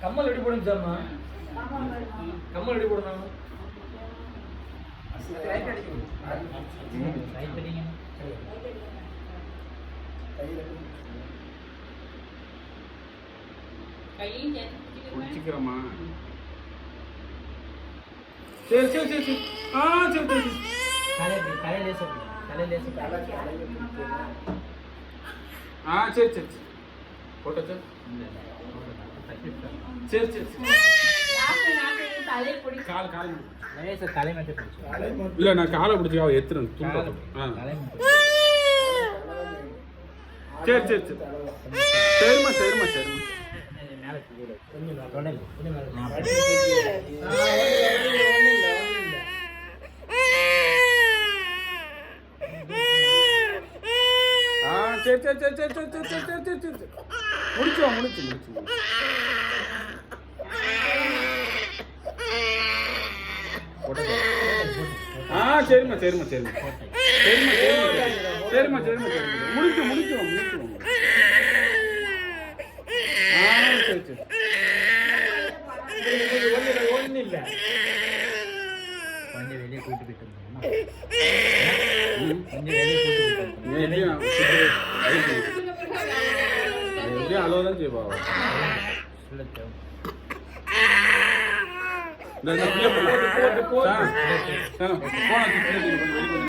கம்மல் எப்படி போடுங்க சார்மா? கம்மல் எப்படி போடணும்? குடிச்சிக்கிறோமா? சரி சரி சரி சரி. சரி சரி. தலையிலே சொல்லு. சரி சரி. Photo sir. சரி சரி. கால் கால் தலை மட்டும் பிடிச்சு. இல்லை நான் காலை பிடிச்சி அவள் எத்துறேன். சரி சரி சரி. சரிம்மா சரிம்மா சரிம்மா. சரி சரி சரி சரி சரி சரி சரி சரி சரி. முடிச்சோம் முடிச்சு முடிச்சு. சரிம்மா சரிம்மா சரிம்மா சரிம்மா சரிம்மா சரிம்மா சரிம்மா முடிச்சு முடிச்சோம் முடிச்சோம். சரி சரி. ஒன்றும் இல்லை. கொஞ்சம் வெளியே கூட்டு போயிட்டு அளவுதான் செய்வா. போன